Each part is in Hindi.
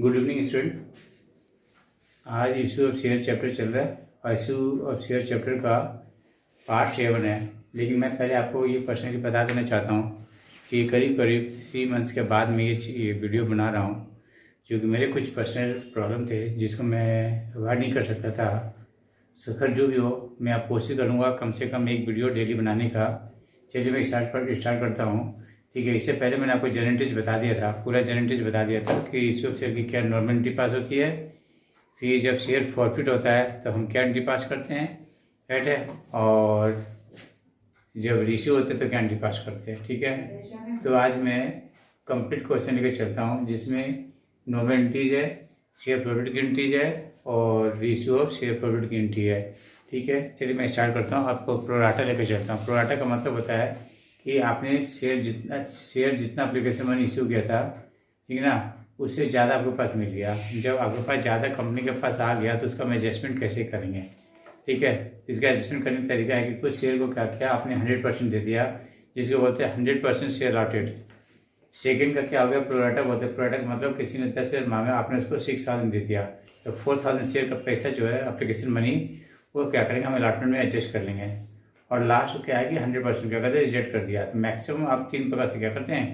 Good evening student. आज इशू ऑफ शेयर चैप्टर चल रहा है और इशू ऑफ शेयर चैप्टर का पार्ट 7 है। लेकिन मैं पहले आपको ये पर्सनली बता देना चाहता हूँ कि करीब करीब 3 मंथ्स के बाद मैं ये वीडियो बना रहा हूँ, क्योंकि मेरे कुछ पर्सनल प्रॉब्लम थे जिसको मैं अवॉइड नहीं कर सकता था। सो खैर जो भी हो, मैं आप कोशिश करूँगा कम से कम एक वीडियो डेली बनाने का। चलिए मैं स्टार्ट करता हूँ। ठीक है, इससे पहले मैंने आपको जनरेटिज बता दिया था, पूरा जनरेटिज बता दिया था कि इशू ऑफ शेयर की क्या नॉर्मलिटी पास होती है, फिर जब शेयर फॉरफिट होता है तो हम क्या एंट्री पास करते हैं, राइट है, और जब रिश्यू होते हैं तो क्या एंट्री पास करते हैं। ठीक है, तो आज मैं कंप्लीट क्वेश्चन लेकर चलता हूँ जिसमें नॉर्मलिटीज है, शेयर प्रॉफिट की एंट्रीज है और रेशियो ऑफ शेयर प्रॉफिट की एंट्री है। ठीक है, चलिए मैं स्टार्ट करता हूँ। आपको प्रोराटा लेकर चलता हूँ। प्रोराटा का मतलब होता है कि आपने शेयर जितना एप्लीकेशन मनी इशू किया था, ठीक है ना, उससे ज़्यादा आपके पास मिल गया। जब आपके पास ज़्यादा कंपनी के पास आ गया तो उसका हम एडजस्टमेंट कैसे करेंगे। ठीक है, इसका एडजस्टमेंट करने का तरीका है कि कुछ शेयर को क्या किया आपने 100% दे दिया, जिसको बोलते हैं 100% शेयर अलॉटेड। सेकेंड का क्या हो गया, प्रोराटा बोलते हैं। प्रोराटा का मतलब किसी ने 10 शेयर मांगा, आपने उसको 6,000 दे दिया, तो 4,000 शेयर का पैसा जो है एप्लीकेशन मनी वो क्या करेंगे, हम अलॉटमेंट में एडजस्ट कर लेंगे। और लास्ट क्या है कि 100% क्या करते हैं, रिजेक्ट कर दिया। तो मैक्सिमम आप 3 प्रकार से क्या करते हैं,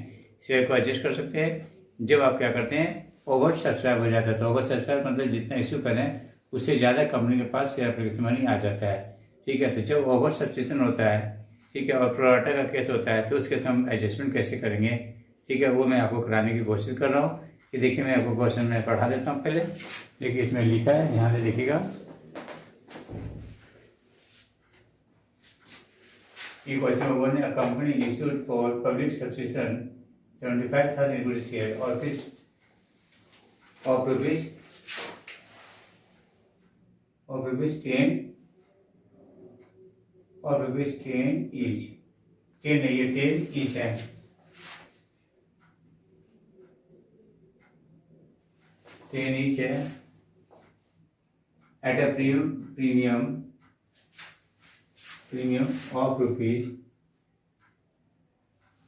शेयर को एडजस्ट कर सकते हैं। जब आप क्या करते हैं, ओवर सब्सक्राइब हो जाता है, तो ओवर सब्सक्राइब मतलब जितना इशू करें उससे ज़्यादा कंपनी के पास शेयर एप्लीकेशन मनी आ जाता है। ठीक है, तो जब ओवर सब्सक्रिप्शन होता है, ठीक है, और प्रोराटा का केस होता है, तो उसके हम एडजस्टमेंट कैसे करेंगे, ठीक है, वो मैं आपको कराने की कोशिश कर रहा हूँ। कि देखिए मैं आपको क्वेश्चन में पढ़ा देता हूँ पहले। देखिए इसमें लिखा है, यहाँ से देखिएगा। ये क्वेश्चन नंबर 1 है, a company issued for public subscription 75,000 equity share और फिर ऑफ रुपीज 10 ईच। 10 नहीं, ये 10 ईच है। 10 ईच है at a premium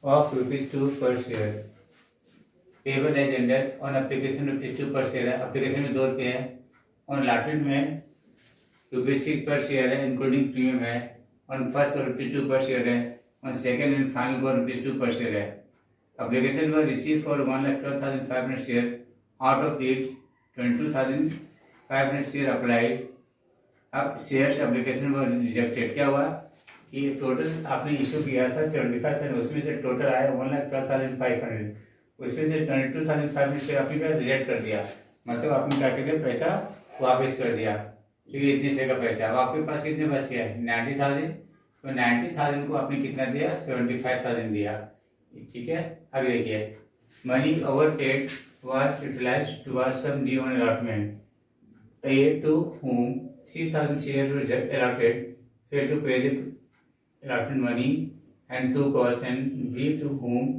of rupees 2 per share, payable as under on application ₹2 per share है, एप्लीकेशन में 2 रुपये है, और allotment में ₹6 per share है इंक्लूडिंग प्रीमियम है, on first ₹2 per share है, on second and final को ₹2 per share है। Application was received for 1,12,500 share, out of it 22,500 share applied। अब शेयर्स एप्लीकेशन वो रिजेक्टेड क्या हुआ कि टोटल आपने इशू किया था 75,000, उसमें से टोटल आया 1,12,500, उसमें से 22,500 शेयर आपने क्या रिजेक्ट कर दिया, मतलब आपने क्या कर दिया, पैसा वापस कर दिया। ठीक है, इतने शेयर का पैसा। अब आपके पास कितने बच गया, 90,000, तो 90,000 को आपने कितना दिया, 75,000 दिया। ठीक है, आगे देखिए, money over paid was utilized towards some due on allotment, A to whom 6,000 shares were allotted, failed to pay the allotment money and 2 costs, and B to whom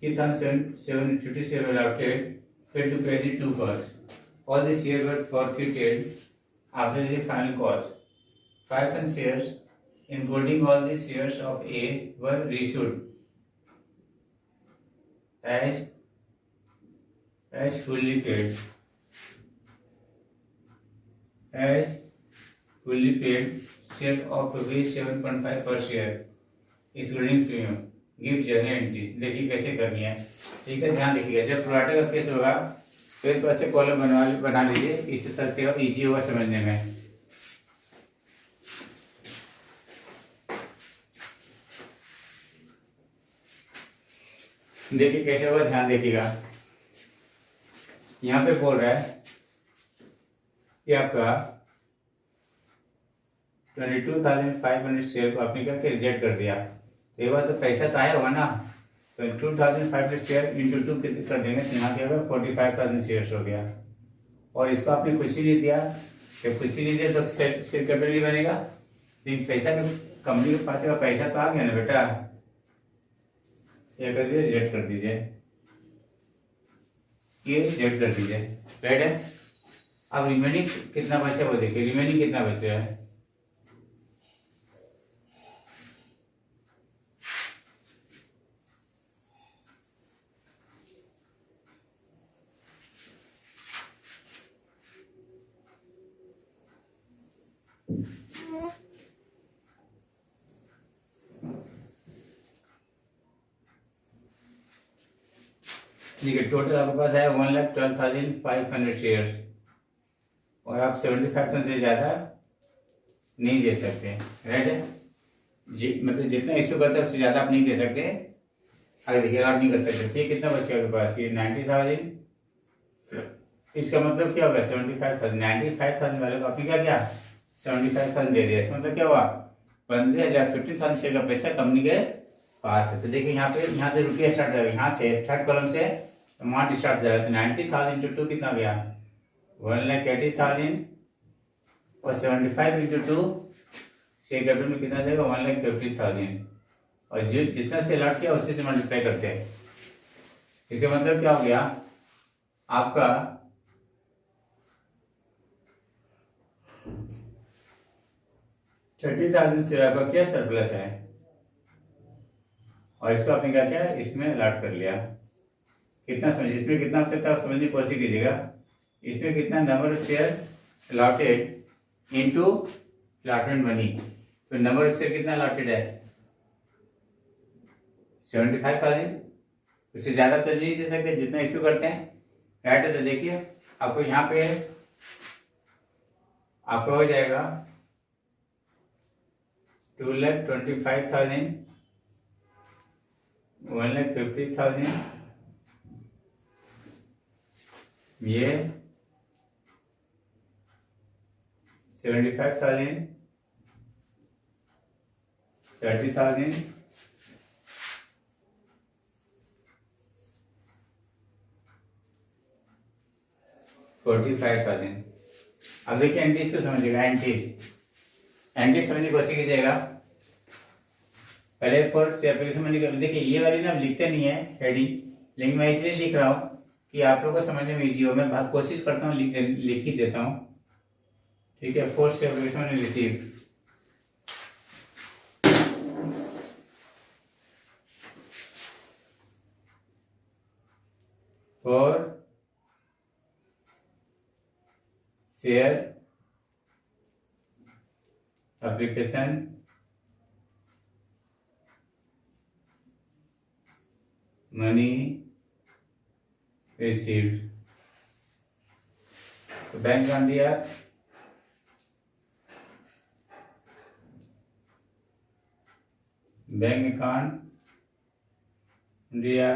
3,750 shares were allotted, failed to pay the 2 costs. All the shares were forfeited after the final cost. 5,000 shares, including all the shares of A, were reissued as fully paid. As fully paid share of ₹7.5 per share including premium, give journal entries। देखिए कैसे करनी है। ठीक है, ध्यान देखिएगा, जब प्रोराटा का केस होगा तो एक बार से कॉलम बना लीजिए, इससे तक इजी होगा समझने में। देखिए कैसे होगा, ध्यान देखिएगा। यहाँ पे बोल रहा है कि आपका 22,500 शेयर को आपने क्या रिजेक्ट कर दिया, तो एक बार तो पैसा तो आया होगा ना, तो 22,500 शेयर इंटू 2 कितने कर देंगे, तो यहाँ क्या होगा 45,000 शेयर हो गया। और इसको आपने कुछ भी नहीं दिया, जब कुछ भी नहीं दिया तो शेयर कैपिटल नहीं बनेगा, लेकिन पैसा कंपनी के पास का पैसा तो आ गया ना बेटा, ये कर दीजिए, रिजेक्ट कर दीजिए, ये रिजेक्ट कर दीजिए, राइट है। अब रिमेनिंग कितना बचा वो देखिए, रिमेनिंग कितना बच रहा है, देखिए टोटल आपके पास है 1,12,500 शेयर्स और आप 75,000 से ज़्यादा नहीं दे सकते, राइट है जी। मतलब जितना इश्यू करते हैं उससे ज़्यादा आप नहीं दे सकते। आगे देखिए आप नहीं कर सकते। ये कितना बच्चा आपके पास, ये 90,000। इसका मतलब क्या होगा 75,000। 95,000 वाले को आपने क्या किया 75,000 दे दिया। इसका मतलब क्या हुआ 15,000 15,000 शेयर का पैसा कंपनी के पास है। तो देखिए यहाँ पे, यहाँ से रुपया स्टार्ट होगा, यहाँ से थर्ड कॉलम से अमाउंट स्टार्ट हो जाएगा। तो 90,000 इंटू 2 कितना हो गया 1,80,000 और 75 इंटू 2 शेयर कैपिटल में कितना जाएगा 1,50,000 और जो जितना से अलॉट किया उसी से मल्टीप्लाई करते हैं। इसका मतलब क्या हो गया आपका 30,000 शेयर आपका क्या सरप्लस है और इसको आपने क्या किया इसमें अलॉट कर लिया। कितना समझ, इसमें कितना हो सकता है समझने की कोशिश कीजिएगा। इसमें कितना number of share allotted into allotment money. तो नंबर ऑफ शेयर कितना अलॉटेड है 75,000। उससे ज़्यादा तो नहीं दे सकते जितना इश्यू करते हैं, राइट है। तो देखिए आपको यहाँ पे आपका हो जाएगा 2,25,000 1,50,000 ये 75,000 30,000 45,000। अब देखिए एंटीज को समझिएगा। एंटीज समझने की कोशिश कीजिएगा। पहले फॉर से एप्लीकेशन मनी कर, देखिए ये वाली ना लिखते नहीं है हेडिंग, लेकिन मैं इसलिए लिख रहा हूँ कि आप लोगों को समझने में इजी हो। मैं कोशिश करता हूँ लिख ही देता हूँ, ठीक है। फॉर से application money receive for share application money received. तो बैंक अकाउंट दिया, बैंक अकाउंट दिया,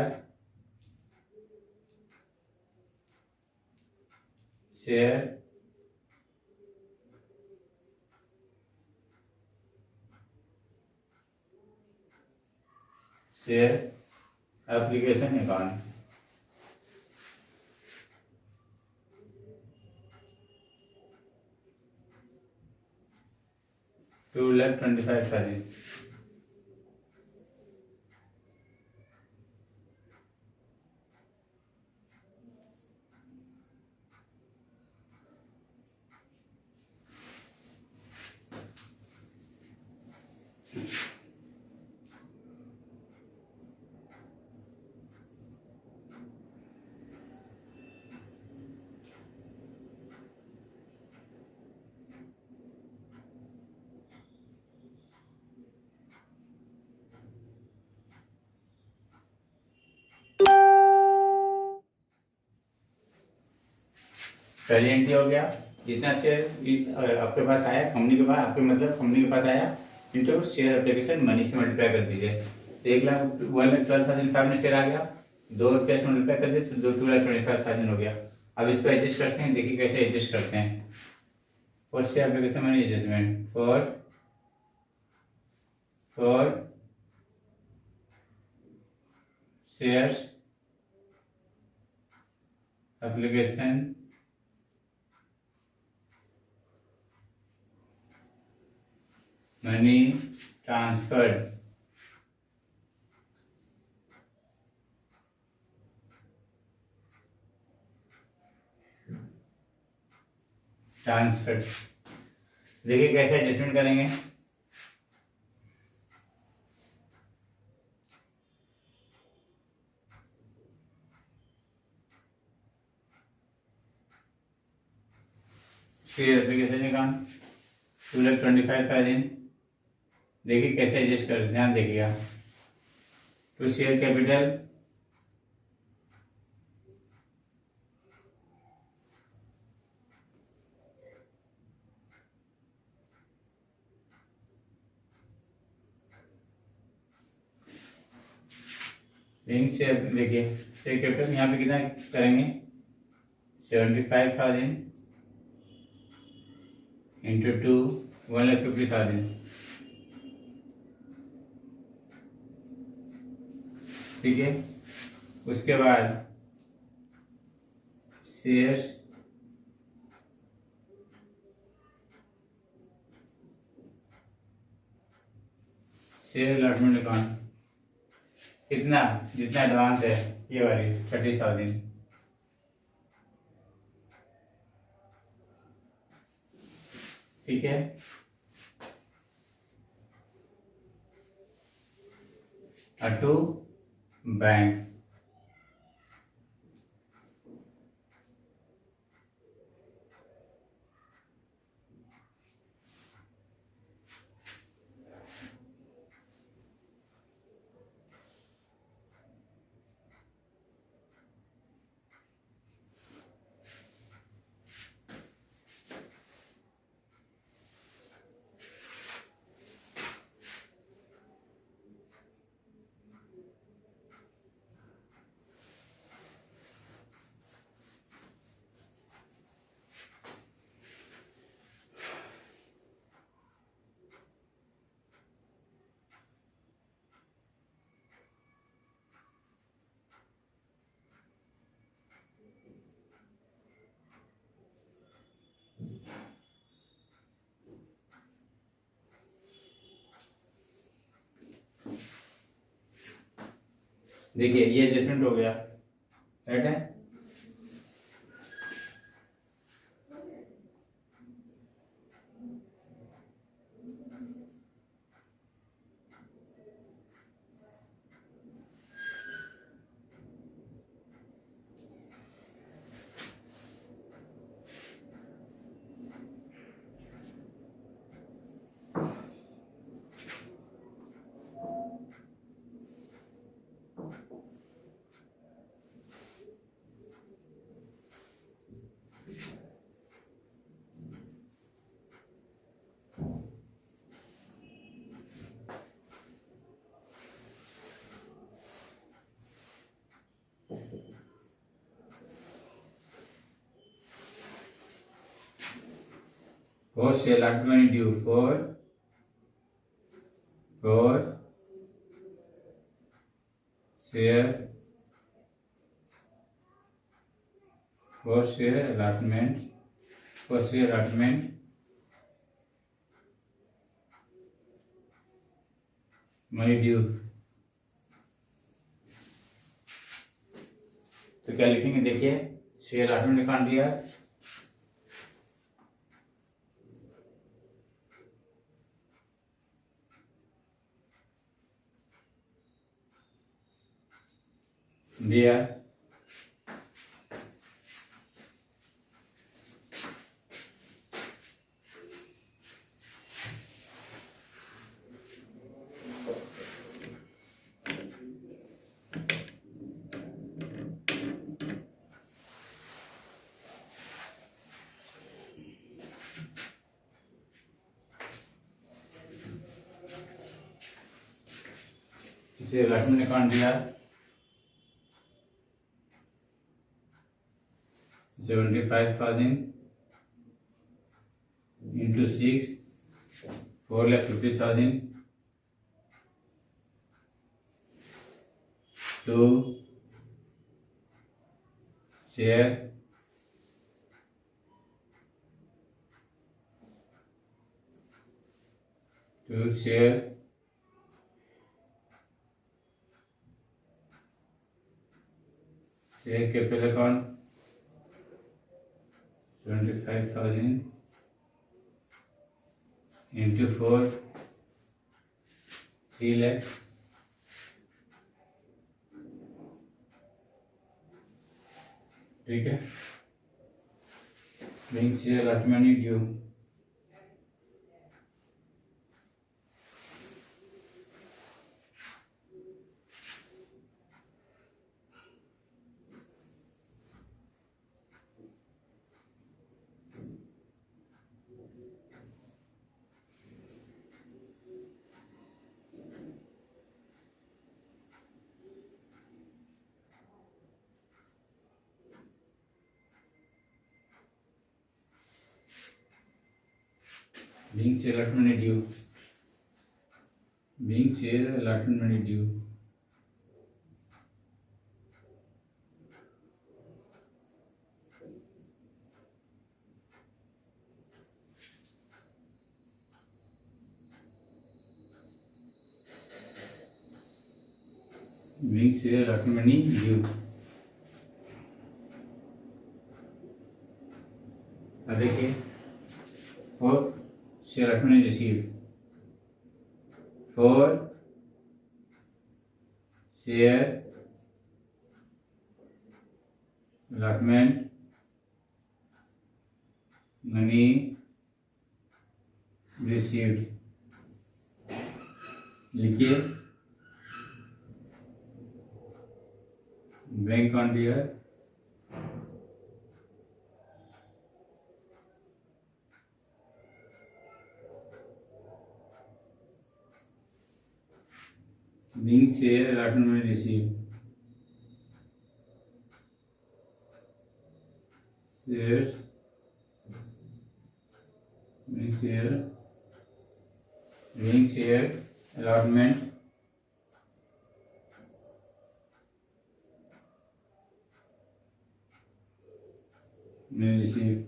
शेयर एप्लीकेशन अकाउंट। $2,25,000। पहली एंट्री हो गया जितना शेयर आपके पास आया कंपनी के पास, आपके मतलब कंपनी के पास आया इंटू शेयर एप्लीकेशन मनी से मल्टीप्लाई कर दीजिए। तो 1,12,500 शेयर आ गया, ₹2 से मल्टीप्लाई कर दिए तो 2,25,000 हो गया। अब इसको एडजस्ट करते हैं, देखिए कैसे एडजस्ट करते हैं। For share application money adjustment for shares application money transferred देखिए कैसे एडजस्टमेंट करेंगे। शेयर एप्लीकेशन अकाउंट 2,25,000 देखिए कैसे एडजस्ट कर, ध्यान देखिएगा। टू शेयर कैपिटल लिंक से देखिए शेयर कैपिटल यहाँ पे कितना करेंगे 75,000 इंटू 2 1,50,000। ठीक है, उसके बाद शेयर अलॉटमेंट अकाउंट कितना, जितना एडवांस है ये वाली 30,000। ठीक है, टू बैंक। देखिए ये एडजस्टमेंट हो गया, राइट है। For sale allotment due for share allotment money due। तो क्या लिखेंगे, देखिए शेयर allotment अकाउंट दिया इसे allotment अकाउंट दिया 75,000 into 6 4,50,000 to share capital account 75,000 into 4 3 lakhs। ठीक है, bank share allotment due. being share allotment due, being share allotment due, being share allotment due. अब देखिए for share allotment received, for share allotment money received, लिखिए बैंक अकाउंट दिया, being share allotment received, share being share allotment may receive,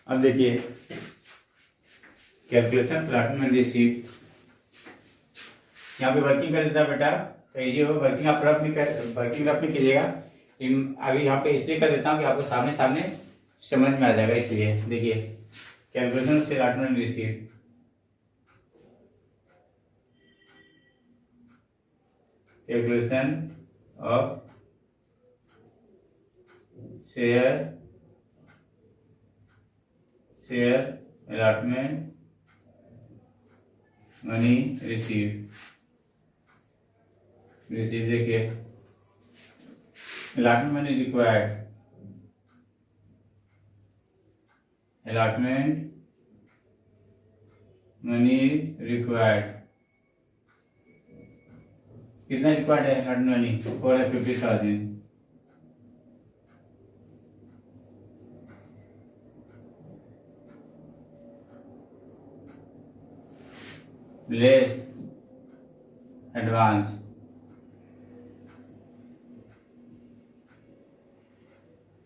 अब देखिए कैलकुलेशन allotment रिसीव, यहाँ पे वर्किंग कर देता बेटा तो इजी हो, वर्किंग आप रफ नहीं कीजिएगा, अभी यहाँ पे इसलिए कर देता हूँ कि आपको सामने सामने समझ में आ जाएगा, इसलिए देखिए कैलकुलेशन से allotment receive, calculation of share allotment money receive देखिए allotment money required, allotment money required, कितना रिक्वायर्ड है allotment money? 450,000, less advance,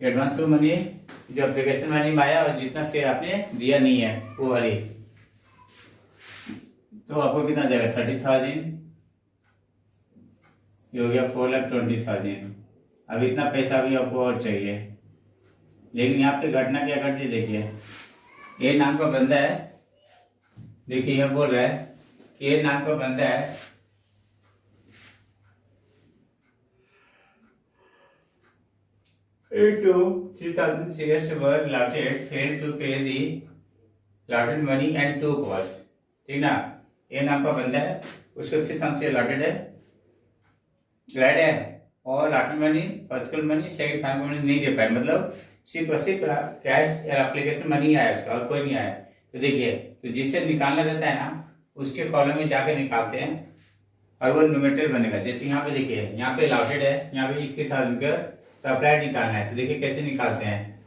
advance वो मनी जो एप्लीकेशन मनी में आया और जितना शेयर आपने दिया नहीं है वो वाली, तो आपको कितना जाएगा 30,000, ये हो गया 4,20,000। अब इतना पैसा भी आपको और चाहिए, लेकिन यहाँ पे घटना क्या घटती देखिए, ये नाम का बंदा है, देखिए यह बोल रहा है ये नाम का बंदा है, to 3,000 shares were allotted, failed to pay the allotted money and took calls, ठीक ना? ये नाम का बंदा है, उसको 3,000 से allotted है, ग्रेड है, और allotted money, first money, second final money नहीं दे पाए, मतलब सिर्फ और सिर्फ कैश एप्लीकेशन मनी आया उसका और कोई नहीं आया। तो देखिए तो जिससे निकालना रहता है ना उसके कॉलम में जाके निकालते हैं और वो न्यूमेरेटर बनेगा। जैसे यहाँ पे देखिए यहाँ पे allotted है, यहाँ पे 80,000 का तो अप्लाइड निकालना है, तो देखिए कैसे निकालते हैं,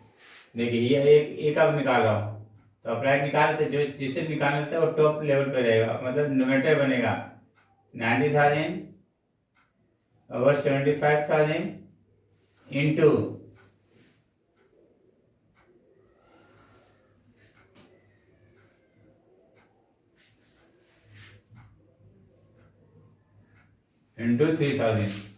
देखिए ये एक अब निकाल रहा हूँ तो अप्लाइड निकालते जो जिससे निकालना रहता है वो टॉप लेवल पे रहेगा, मतलब न्यूमेरेटर बनेगा 90,000 और 75,000 इंटू 3,000।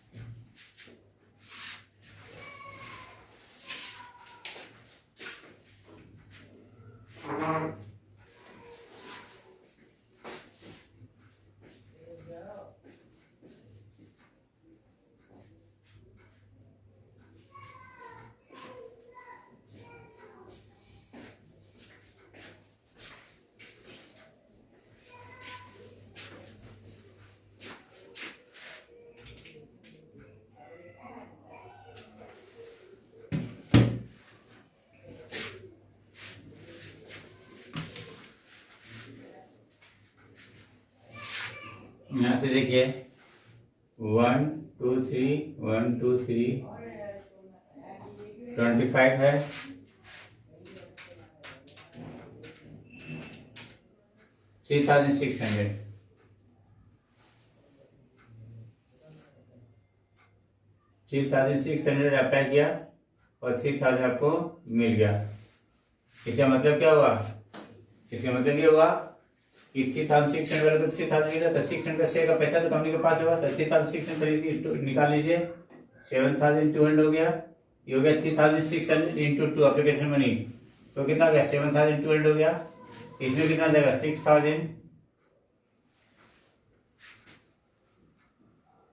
यहाँ से देखिए 1 2 3 1 2 3 25 है, 3600 3600 अप्लाई किया और 3000 आपको मिल गया। इसका मतलब क्या हुआ? इसका मतलब ये हुआ कि 3600 वाले को 3000 मिला, तो 600 का शेयर का पैसा तो कंपनी के पास होगा, तो 3600 निकाल लीजिए, 7200 हो गया। ये हो गया 3600 इंटू 2 एप्लीकेशन मनी, तो कितना हो गया? 7200 हो गया। इसमें कितना जाएगा? 6000,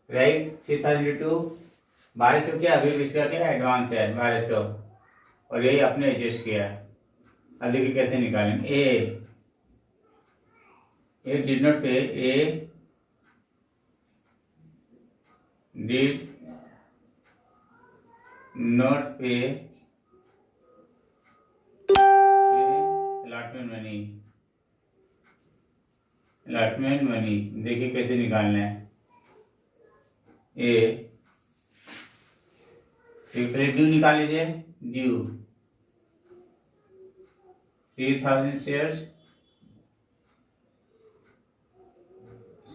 राइट। 3002 1200 क्या अभी इसका क्या एडवांस है 1200, और यही आपने एडजस्ट किया है। अब देखिए कैसे निकालेंगे। ए डिड नॉट पे, ए डिड नॉट पे अलॉटमेंट मनी, अलॉटमेंट मनी देखिए कैसे निकालना है। ए पहले ड्यू निकाल लीजिए, ड्यू 3000 शेयर्स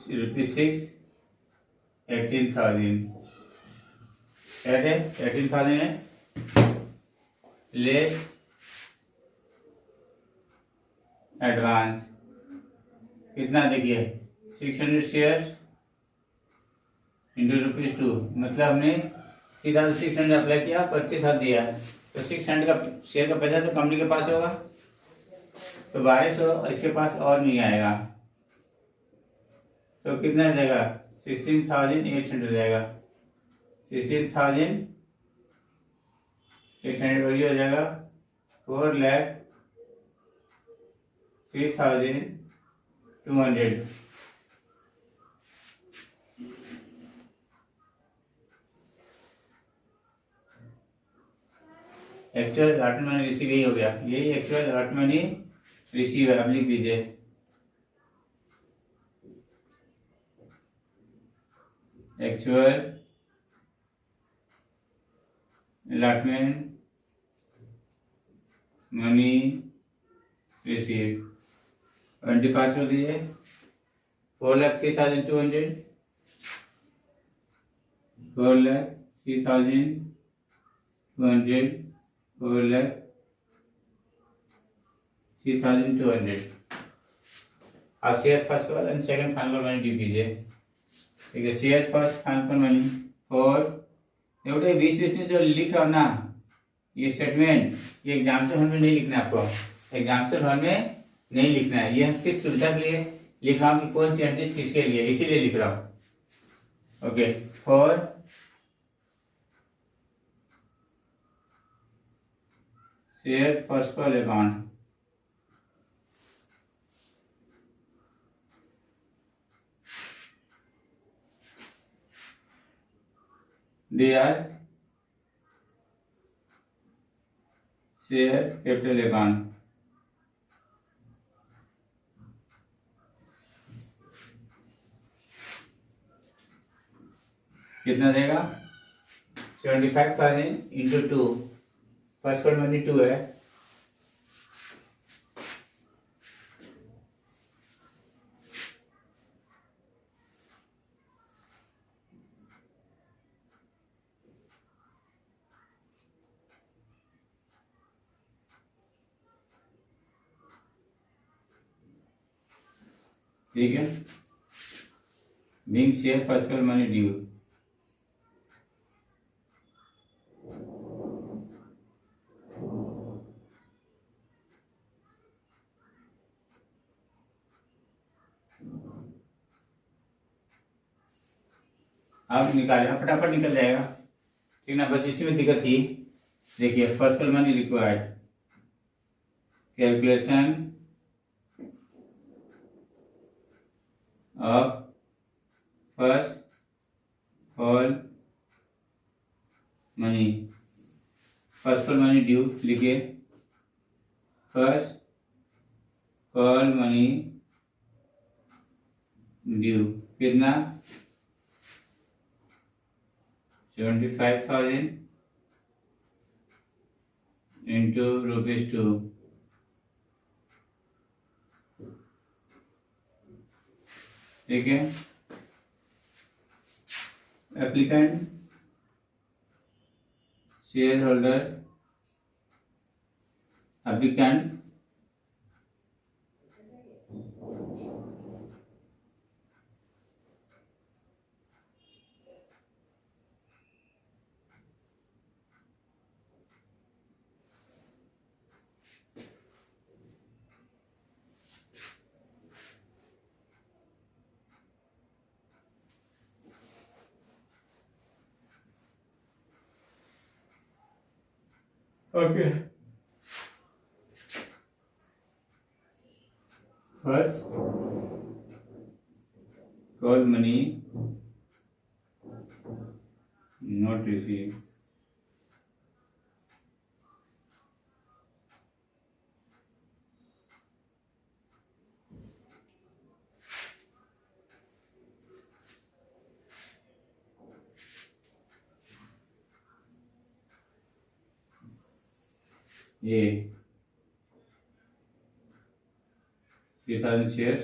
₹6 18,000 ऐड है, 18,000 है, लेस एडवांस कितना देखिए 600 शेयर्स इंटू ₹2, मतलब हमने 3600 अप्लाई किया, 25,000 दिया, तो 600 का शेयर का पैसा तो कंपनी के पास होगा, तो 1200 इसके पास और नहीं आएगा, तो कितना जाएगा? 16,800 जाएगा। 16,800 वही हो जाएगा 4,03,200। एक्चुअल अलॉटमेंट मनी रिसीव यही हो गया, यही एक्चुअल अलॉटमेंट मनी रिसीव है। अब लिख दीजिए एक्चुअल अलॉटमेंट मनी रिसीव 25 हो दीजिए, 4,03,200, 4,03,200, 4,03,200। आप share first call and second final money due कीजिए। ठीक है, शेयर फर्स्ट फाइनल मनी और बेटे बीच में जो लिख रहा हूं ना ये स्टेटमेंट, ये एग्जाम्पल हॉल में नहीं लिखना है आपको, एग्जाम्पल हॉल में नहीं लिखना है, यह सिर्फ सुविधा के लिए लिख रहा हूं कि कौन सी एंट्रीज किसके लिए, इसीलिए लिख रहा हूं। Okay, for share first call account DR share capital account कितना देगा? 75,000 इंटू 2, फर्स्ट कॉल मनी 2 है, ठीक है। Being share first call money due, आप निकाले फटाफट निकल जाएगा, ठीक ना। बस इसी में दिक्कत थी। देखिए first call money required, calculation of first call money, first call money due लिखिए, फर्स्ट कॉल मनी ड्यू कितना 75,000 इंटू ₹2। ठीक है। Applicant share holder applicant okay. First call money not receive. ये 3,000 शेयर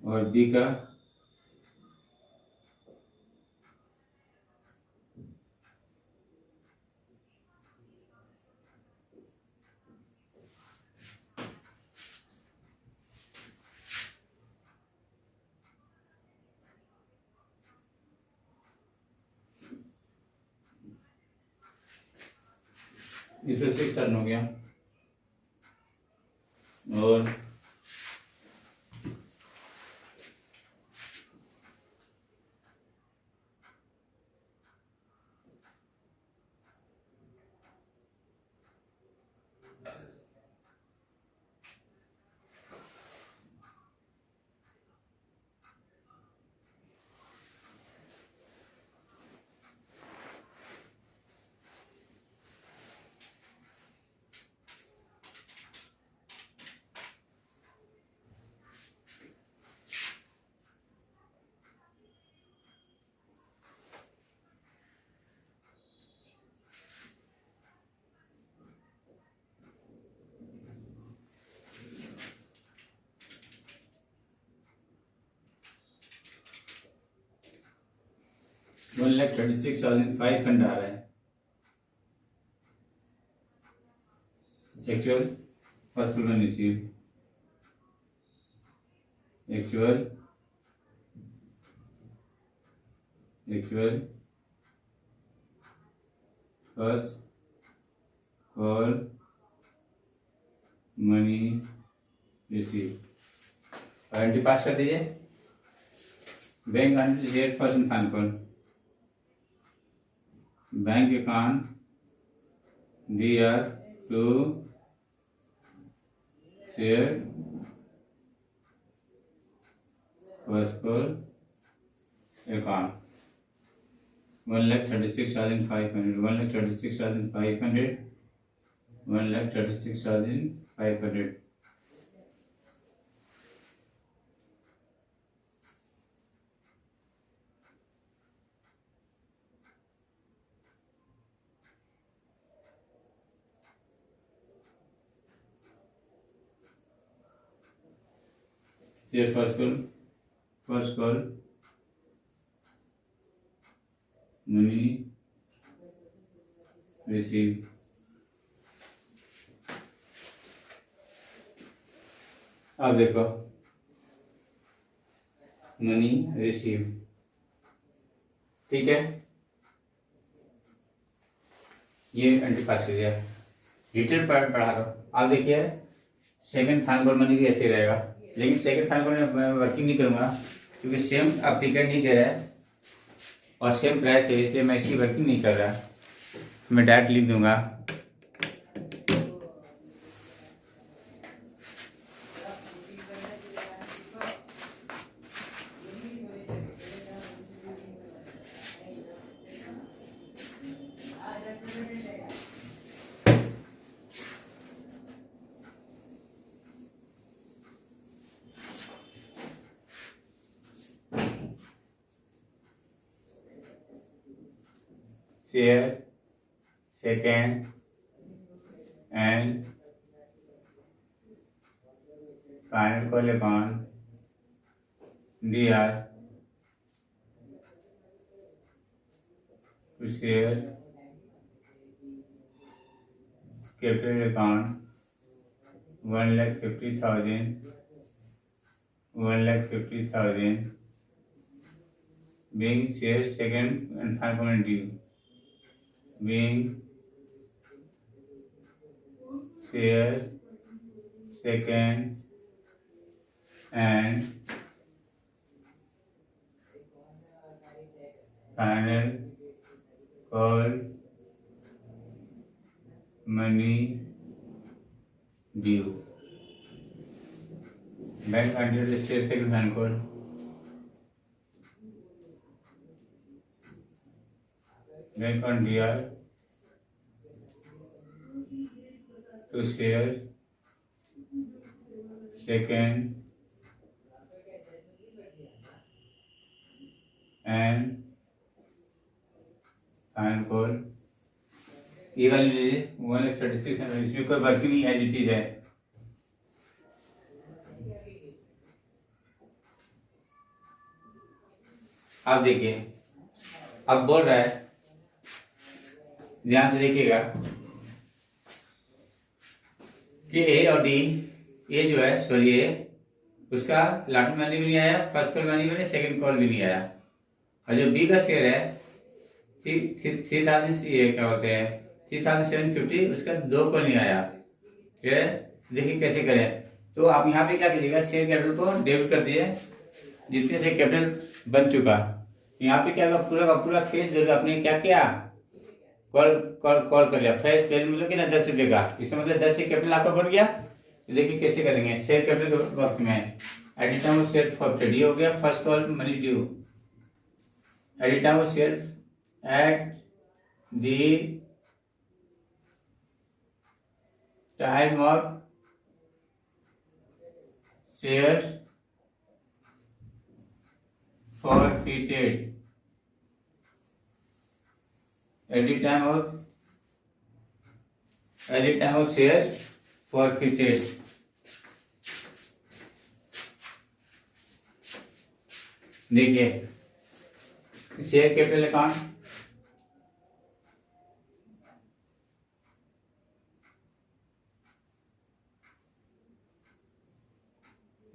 और बी का इससे 6 टन हो गया। और $136,500 आ रहा है actual. First one receive actual first call money receive. Entry पास कर दीजिए। Bank account person fan call bank account DR to share first call account 1,36,500 1,36,500 1,36,500। Share first call money receive. अब देखो मनी रिसीव। ठीक है, ये एंट्री पास कर दिया। डिटेल पढ़ा दो। आप देखिए सेकंड फैन कॉल मनी भी ऐसे रहेगा, लेकिन सेकंड फैन कॉल में वर्किंग नहीं करूंगा क्योंकि सेम एप्लीकेंट नहीं दे रहा है और सेम प्राइस है, इसलिए मैं इसकी वर्किंग नहीं कर रहा। मैं डायरेक्ट लिख दूंगा share second and final call upon DR to share capital account 1,50,000 being shared second and final payment due being share second and final call money due. Bank until the share second final call. Bank on DR to share second and final call. ये वाली लीजिए 1,36,000 इसमें कोई वर्किंग नहीं एज इट इज है। आप देखिए अब बोल रहा है, ध्यान से देखिएगा कि ए और डी, ए जो है सॉरी ए उसका लाटन मनी भी नहीं आया, फर्स्ट कॉल मनी भी नहीं, सेकंड कॉल भी नहीं आया। और जो बी का शेयर है 3,000 ये क्या होते हैं 3,750 उसका 2 कॉल नहीं आया। ठीक है, देखिए कैसे करें। तो आप यहाँ पे क्या कीजिएगा, शेयर कैपिटल को डेबिट कर दिए जितने से कैपिटल बन चुका। यहाँ पे क्या होगा, पूरा का पूरा फेस वैल्यू आपने क्या किया, कॉल कर लिया। फेस वैल्यू मतलब कितना 10 रुपए का, इसका मतलब 10 से कैपिटल आपका बन गया। तो देखिए कैसे करेंगे, शेयर कैपिटल के वक्त में at the time of share forfeited ये हो गया first call money due. At the time of share at the time of share forfeited at the time of share forfeited। देखिए शेयर कैपिटल अकाउंट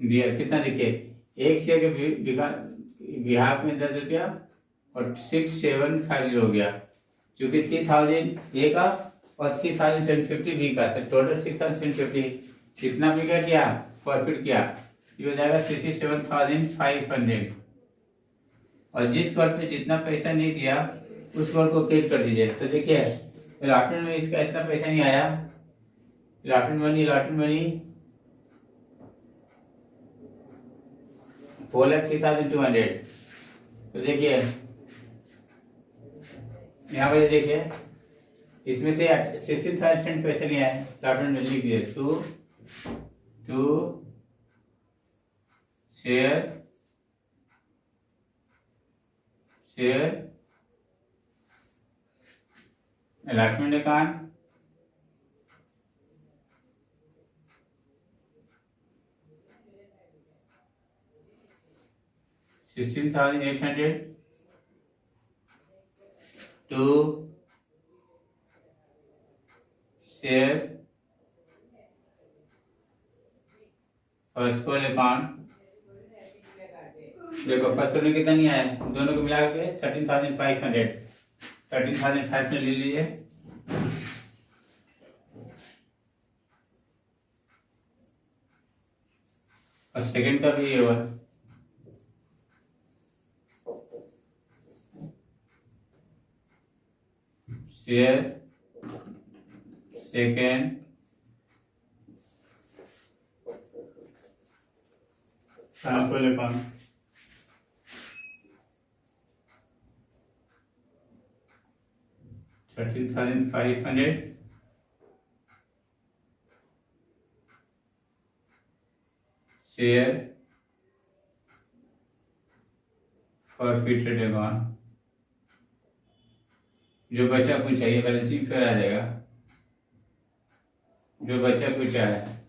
दिया कितना, देखिए एक शेयर के बिहाफ में 10 रुपया और 6,750 हो गया, क्योंकि 3,000 ए का और 3,750 बी का, तो टोटल 6,750 कितना भी क्या प्रॉफिट किया, ये हो जाएगा 67,500। और जिस कॉल पे जितना पैसा नहीं दिया उस कॉल को क्रेडिट कर दीजिए। तो देखिए लाटन में इसका इतना पैसा नहीं आया, लाटन मनी 4,03,200। तो देखिए यहाँ पर देखिए इसमें से 16,000 पैसे नहीं आए, लाटन में लिख दिए to share allotment account $16,800 to share first call account. देखो फर्स्ट कॉल में कितना नहीं आया, दोनों को मिला के 13,500 ले लीजिए। और सेकंड का भी ये हुआ share second sample account 13,500 share forfeited account जो बचा कुछ है ये बैलेंसिंग फिर आ जाएगा, जो बचा कुछ है।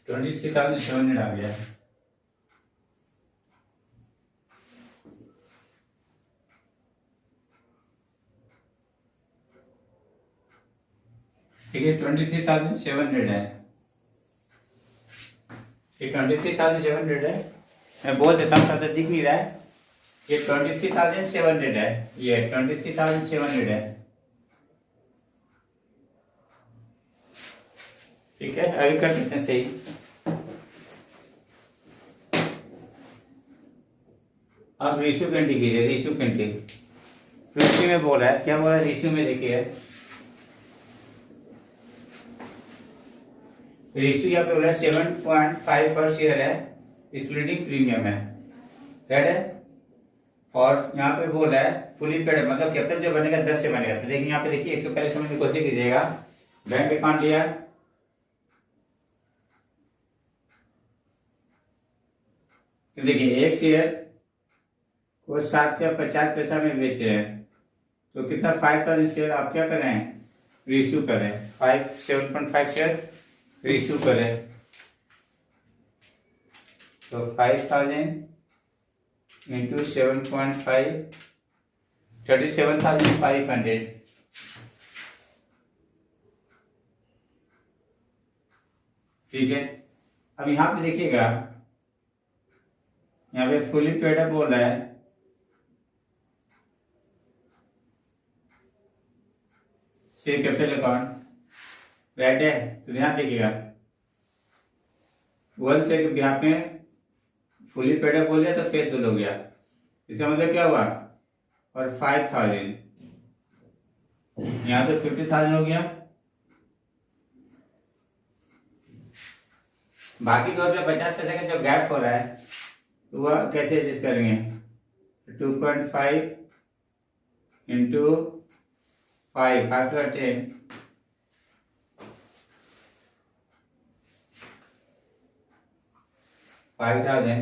$23,700 आ गया। ठीक है, 23,700 है, ये 23,700 है। मैं बोल देता हूँ, तो दिख नहीं रहा है। ये 23,700 है, ये 23,700 है। ठीक है, अभी कर देते हैं सही। अब रेशियो कंटी कीजिए, रेशियो कंटी। रेशियो में बोला है, क्या बोला है रेशियो में? देखिए रेशियो यहाँ पे बोला है 7.5 पर शेयर है, स्प्लिटिंग प्रीमियम है, राइट है। और यहाँ पे बोला है फुली पेड, मतलब कैपिटल जो बनेगा 10 से बनेगा। तो देखिए यहाँ पे देखिए, इसको पहले समझने की कोशिश कीजिएगा। बैंक अकाउंट लिया, तो देखिए एक शेयर को 7.50 में बेच रहे हैं, तो कितना 5,000 शेयर आप क्या कर रहे हैं? रिश्यू कर रहे हैं। 7.5 शेयर रिश्यू कर रहे हैं, तो 5,000 इंटू 7.5 37,500। ठीक है, अब यहाँ पे देखिएगा, यहाँ पे फुली पेड अप बोल रहा है, शेयर कैपिटल अकाउंट, राइट है। तो ध्यान देखिएगा, 1 शेयर के बिहाफ में फुली पेड अप बोल दिया तो फेसबुल हो गया। इसका मतलब क्या हुआ? और 5,000 यहाँ तो 50,000 हो गया। बाकी 2.50 का जो गैप हो रहा है, तो वह कैसे एडजस्ट करेंगे? 2.5 इंटू 5 to 10, 5,000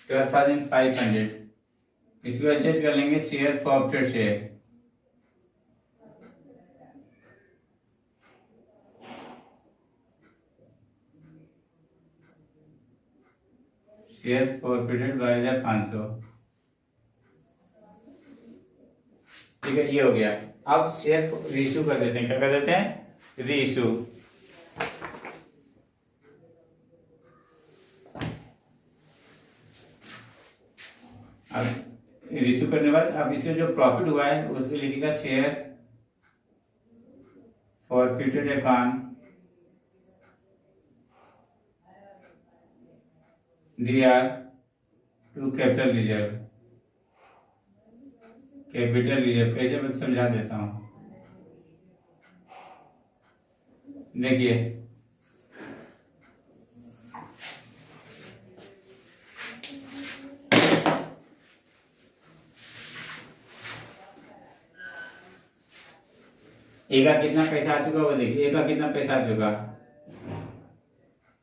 12,500। इसको एडजस्ट कर लेंगे share for share. Share forfeited 12,500। ठीक है, ये हो गया। अब शेयर रीइश्यू कर देते हैं। क्या कर देते हैं? रीइश्यू। अब रीइश्यू करने के बाद अब इसका जो प्रॉफिट हुआ है उसको लिखिएगा share forfeited account DR to capital reserve. Capital reserve कैसे मैं समझा देता हूं। देखिए ए का कितना पैसा आ चुका वो देखिए। ए का कितना पैसा आ चुका?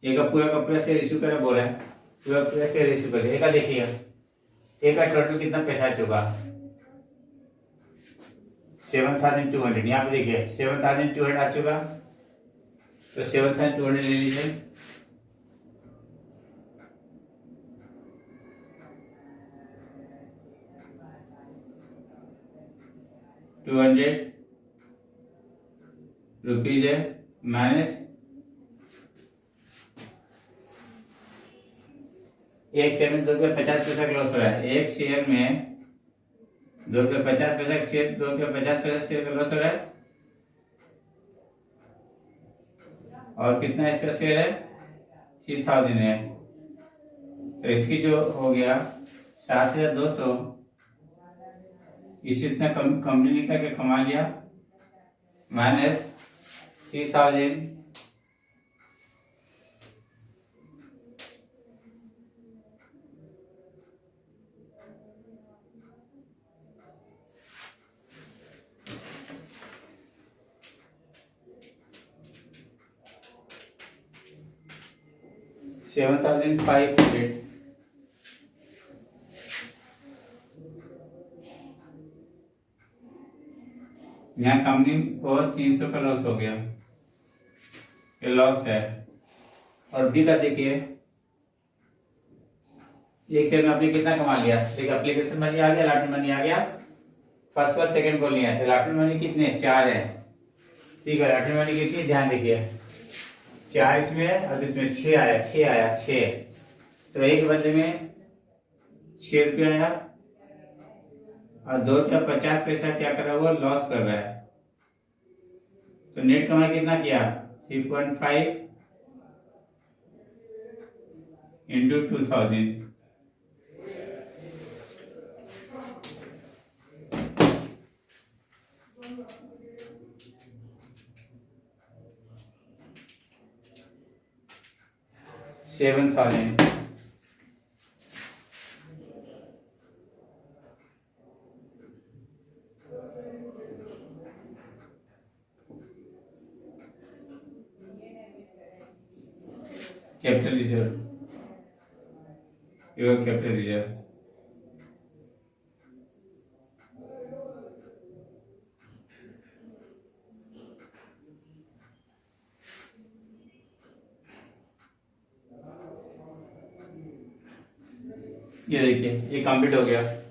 ए का पूरा शेयर इश्यू करे बोल रहे हैं, पूरा शेयर इश्यू करे। ए का देखिए, ए का टोटल कितना पैसा आ चुका? 7,200। यहाँ पे देखिए 7,200 आ चुका, तो 7,200 ले लीजिए। ₹200 है माइनस एक शेयर में ₹2.50 का लॉस हो रहा है। एक शेयर में ₹2.50 शेयर, ₹2.50 शेयर का लॉस हो रहा है। और कितना इसका शेयर है 3000 है, तो इसकी जो हो गया 7200, इसी इतना कंपनी ने क्या कमा लिया माइनस 3000 7500। यहाँ कंपनी को 300 का लॉस हो गया, ये लॉस है। और बी का देखिए, एक शेयर में आपने कितना कमा लिया, देखिए एप्लीकेशन मनी आ गया, अलॉटमेंट मनी आ गया, फर्स्ट और सेकंड को लिया, तो अलॉटमेंट मनी कितने 4 है, ठीक है। अलॉटमेंट मनी कितनी, ध्यान देखिए 4 इसमें और इसमें 6 आया, 6, तो एक बदले में 6 रुपया आया और 2 रुपया 50 पैसा क्या कर रहा है वो लॉस कर रहा है। तो नेट कमाई कितना किया 3.5 into 2000, $7,000। Capital reserve, your capital reserve, ये देखिए ये कंप्लीट हो गया।